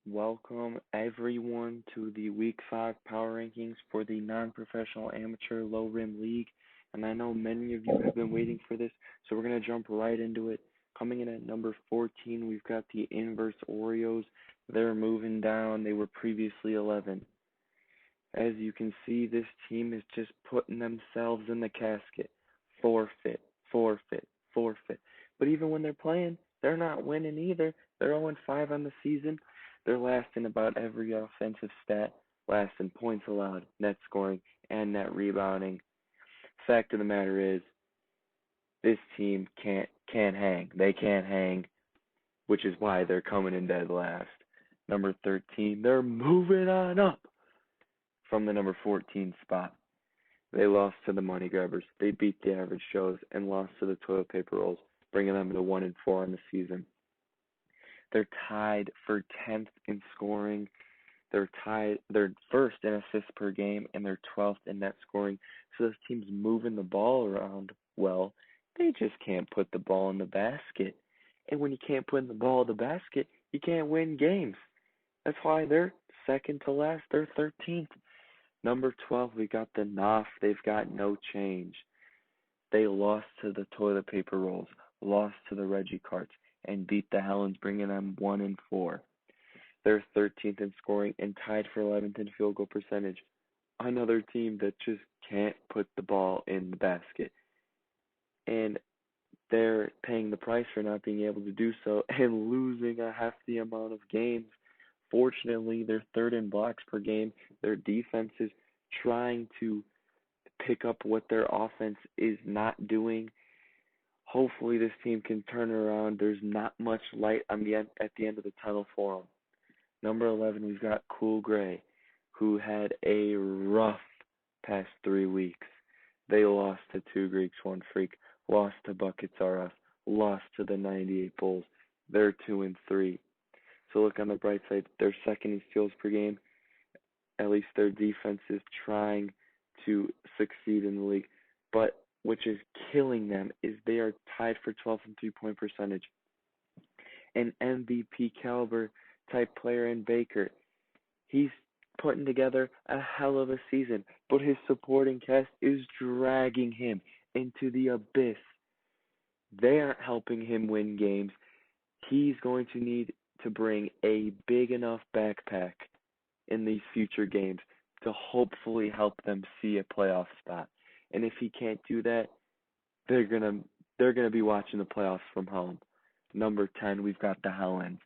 Welcome everyone to the Week 5 Power Rankings for the Non-Professional Amateur Low Rim League. And I know many of you have been waiting for this, so we're going to jump right into it. Coming in at number 14, we've got the Inverse Oreos. They're moving down. They were previously 11. As you can see, this team is just putting themselves in the casket. Forfeit, forfeit, forfeit. But even when they're playing, they're not winning either. They're 0-5 on the season. They're last in about every offensive stat, last in points allowed, net scoring, and net rebounding. Fact of the matter is, this team can't hang. They can't hang, which is why they're coming in dead last. Number 13, they're moving on up from the number 14 spot. They lost to the Money Grabbers. They beat the Average Joes and lost to the Toilet Paper Rolls, bringing them to 1-4 on the season. They're tied for 10th in scoring. They're first in assists per game, and they're 12th in net scoring. So this team's moving the ball around well. They just can't put the ball in the basket. And when you can't put the ball in the basket, you can't win games. That's why they're second to last. They're 13th. Number 12, we got the NOF. They've got no change. They lost to the Toilet Paper Rolls, lost to the Reggie Carts, and beat the Helens, bringing them 1-4. They're 13th in scoring and tied for 11th in field goal percentage. Another team that just can't put the ball in the basket. And they're paying the price for not being able to do so and losing a hefty amount of games. Fortunately, they're third in blocks per game. Their defense is trying to pick up what their offense is not doing. Hopefully this team can turn around. There's not much light at the end of the tunnel for them. Number 11, we've got Cool Gray, who had a rough past 3 weeks. They lost to 2 Greeks, 1 Freak, lost to Buckets R Us, lost to the 98 Bulls. They're 2-3. So look on the bright side, they're second in steals per game. At least their defense is trying to succeed in the league. But which is killing them is they are tied for 12th in three-point percentage. An MVP caliber type player in Baker. He's putting together a hell of a season, but his supporting cast is dragging him into the abyss. They aren't helping him win games. He's going to need to bring a big enough backpack in these future games to hopefully help them see a playoff spot. And if he can't do that, they're gonna be watching the playoffs from home. Number 10, we've got the Helens.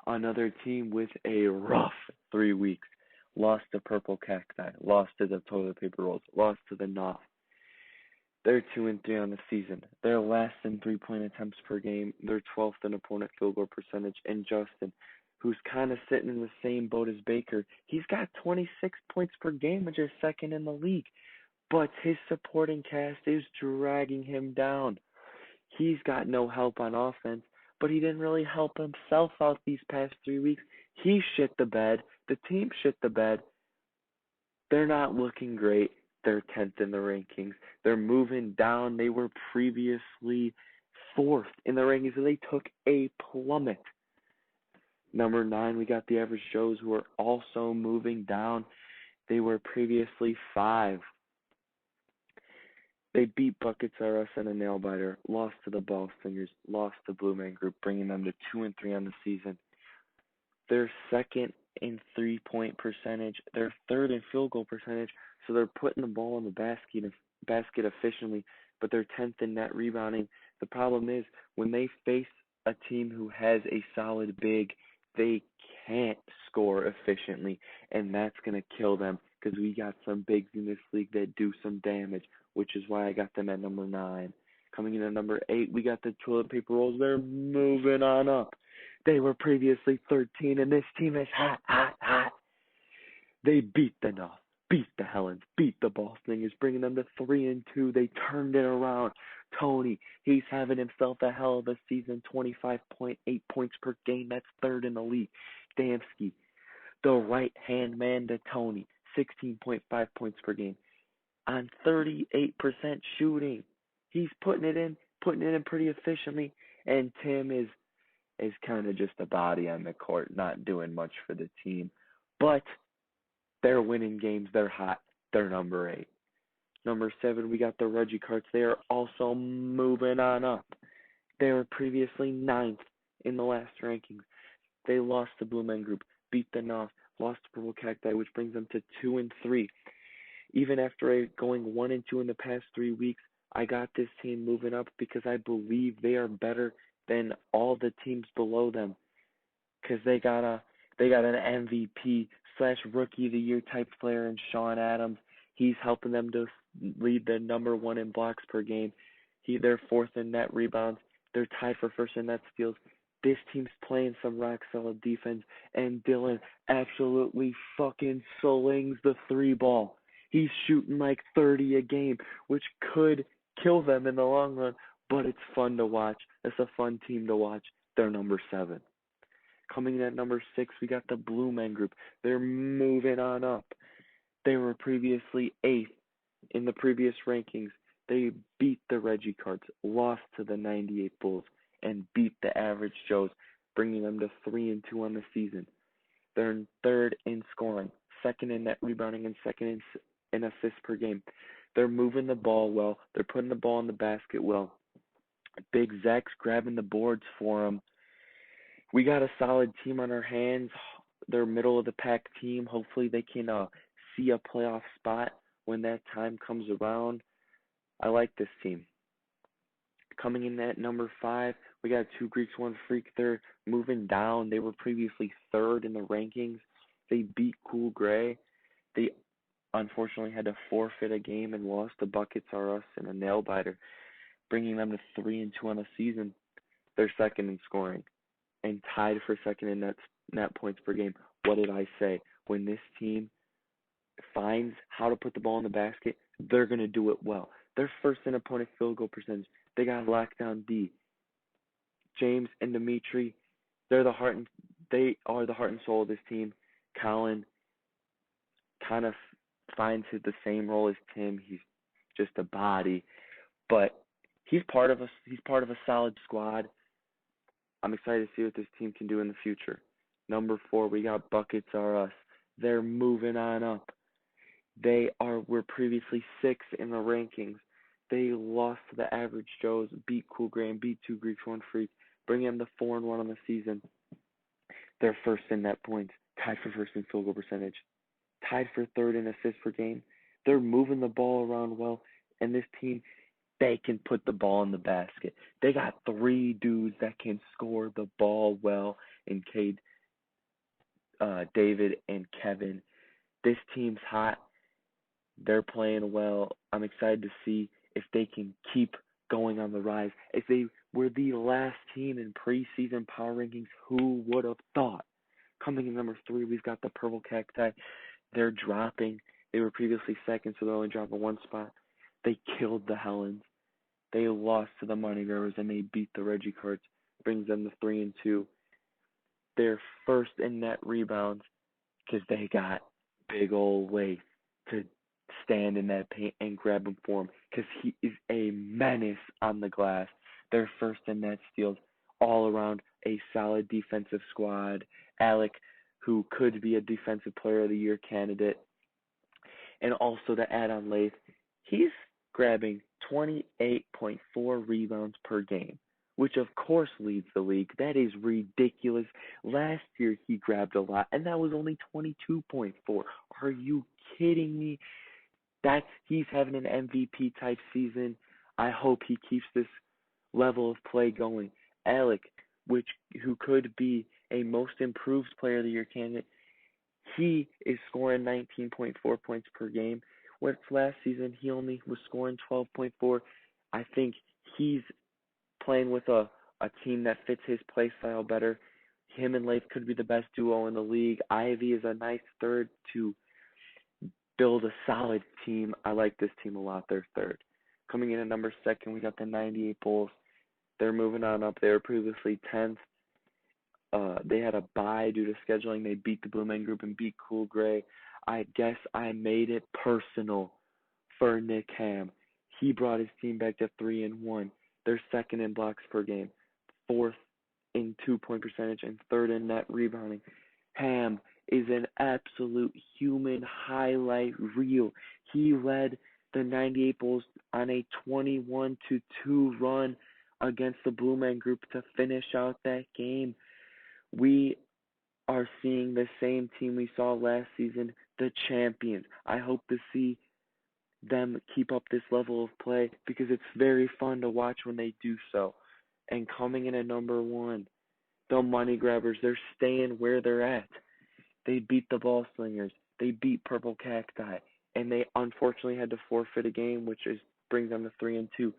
Another team with a rough 3 weeks. Lost to Purple Cacti, lost to the Toilet Paper Rolls, lost to the NOF. They're 2-3 on the season. They're last in three-point attempts per game. They're 12th in opponent field goal percentage. And Justin, who's kind of sitting in the same boat as Baker, he's got 26 points per game, which is second in the league. But his supporting cast is dragging him down. He's got no help on offense, but he didn't really help himself out these past 3 weeks. He shit the bed. The team shit the bed. They're not looking great. They're 10th in the rankings. They're moving down. They were previously 4th in the rankings, and they took a plummet. Number 9, we got the Average Joes, who are also moving down. They were previously 5. They beat Buckets R Us and a nail biter, lost to the Ball Stingers, lost to Blue Man Group, bringing them to 2-3 on the season. They're second in three-point percentage. They're third in field goal percentage, so they're putting the ball in the basket efficiently, but they're 10th in net rebounding. The problem is when they face a team who has a solid big, they can't score efficiently, and that's going to kill them because we got some bigs in this league that do some damage, which is why I got them at number 9. Coming in at number 8, we got the Toilet Paper Rolls. They're moving on up. They were previously 13, and this team is hot, hot, hot. They beat the NOF, beat the Helens, beat the Ball Stingers, bringing them to 3-2. They turned it around. Tony, he's having himself a hell of a season, 25.8 points per game. That's third in the league. Damsky, the right-hand man to Tony, 16.5 points per game on 38% shooting. He's putting it in pretty efficiently, and Tim is is kind of just a body on the court, not doing much for the team. But they're winning games. They're hot. They're number 8. Number 7, we got the Reggie Carts. They are also moving on up. They were previously 9th in the last rankings. They lost the Blue Men Group, beat the North, lost to Purple Cacti, which brings them to 2-3. Even after going 1-2 in the past 3 weeks, I got this team moving up because I believe they are better than all the teams below them. Because they got an MVP / Rookie of the Year type player in Sean Adams. He's helping them to lead the number 1 in blocks per game. They're 4th in net rebounds. They're tied for 1st in net steals. This team's playing some rock solid defense, and Dylan absolutely fucking slings the 3 ball. He's shooting like 30 a game, which could kill them in the long run, but it's fun to watch. It's a fun team to watch. They're number 7. Coming in at number 6, we got the Blue Men Group. They're moving on up. They were previously 8th in the previous rankings. They beat the Reggie Carts, lost to the 98 Bulls, and beat the Average Joes, bringing them to 3-2 on the season. They're in 3rd in scoring, 2nd in net rebounding, and 2nd in assists per game. They're moving the ball well. They're putting the ball in the basket well. Big Zach's grabbing the boards for them. We got a solid team on our hands. They're middle of the pack team. Hopefully they can see a playoff spot when that time comes around. I like this team. Coming in at number 5, we got 2 Greeks, 1 Freak. They're moving down. They were previously 3rd in the rankings. They beat Cool Gray. They unfortunately had to forfeit a game and lost to Buckets R Us in a nail biter, bringing them to 3-2 on the season. They're 2nd in scoring and tied for 2nd in net points per game. What did I say? When this team finds how to put the ball in the basket, they're going to do it well. They're 1st in opponent field goal percentage. They got lockdown D. James and Dimitri, they are the heart and soul of this team. Colin kind of finds the same role as Tim. He's just a body, but he's part of a solid squad. I'm excited to see what this team can do in the future. Number 4, we got Buckets R Us. They're moving on up. Were previously 6th in the rankings. They lost to the Average Joes, beat Cool Gray, and beat 2 Greeks, 1 Freak, bringing them to 4-1 on the season. They're 1st in net points, tied for 1st in field goal percentage, tied for 3rd in assists per game. They're moving the ball around well, and this team, they can put the ball in the basket. They got 3 dudes that can score the ball well in Cade, David, and Kevin. This team's hot. They're playing well. I'm excited to see if they can keep going on the rise. If they were the last team in preseason power rankings, who would have thought? Coming in number 3, we've got the Purple Cacti. They're dropping. They were previously 2nd, so they're only dropping 1 spot. They killed the Helens. They lost to the Money Growers, and they beat the Reggie Carts. Brings them to 3-2. They're 1st in net rebounds because they got big old Lath to stand in that paint and grab him for him because he is a menace on the glass. They're 1st in net steals, all around a solid defensive squad. Alec, who could be a Defensive Player of the Year candidate. And also to add on Lath, he's grabbing 28.4 rebounds per game, which of course leads the league. That is ridiculous. Last year he grabbed a lot, and that was only 22.4. Are you kidding me? He's having an MVP type season. I hope he keeps this level of play going. Alec, who could be a Most Improved Player of the Year candidate, he is scoring 19.4 points per game. Whereas last season he only was scoring 12.4. I think he's playing with a team that fits his play style better. Him and Lath could be the best duo in the league. Ivy is a nice 3rd to build a solid team. I like this team a lot. They're 3rd. Coming in at number 2, we got the 98 Bulls. They're moving on up. They were previously 10th. They had a bye due to scheduling. They beat the Blue Men Group and beat Cool Gray. I guess I made it personal for Nick Ham. He brought his team back to 3-1. They're 2nd in blocks per game, 4th in 2-point percentage and third in net rebounding. Ham is an absolute human highlight reel. He led the 98 Bulls on a 21-2 run against the Blue Man Group to finish out that game. We are seeing the same team we saw last season, the champions. I hope to see them keep up this level of play because it's very fun to watch when they do so. And coming in at number one, the money grabbers, they're staying where they're at. They beat the Ball Slingers. They beat Purple Cacti. And they unfortunately had to forfeit a game, which brings them to 3-2.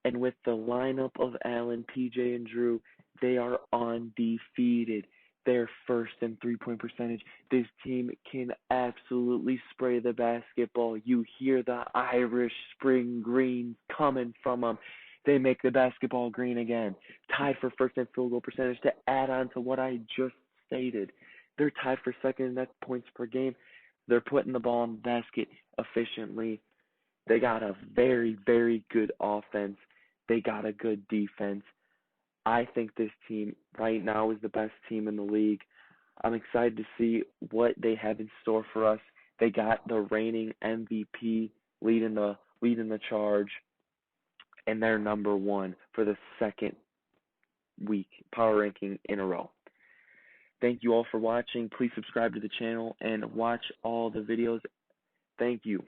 And with the lineup of Allen, PJ, and Drew, they are undefeated. They're first in 3-point percentage. This team can absolutely spray the basketball. You hear the Irish spring green coming from them. They make the basketball green again. Tied for first in field goal percentage to add on to what I just stated. They're tied for second in net points per game. They're putting the ball in the basket efficiently. They got a very, very good offense. They got a good defense. I think this team right now is the best team in the league. I'm excited to see what they have in store for us. They got the reigning MVP leading the charge, and they're number one for the second week power ranking in a row. Thank you all for watching. Please subscribe to the channel and watch all the videos. Thank you.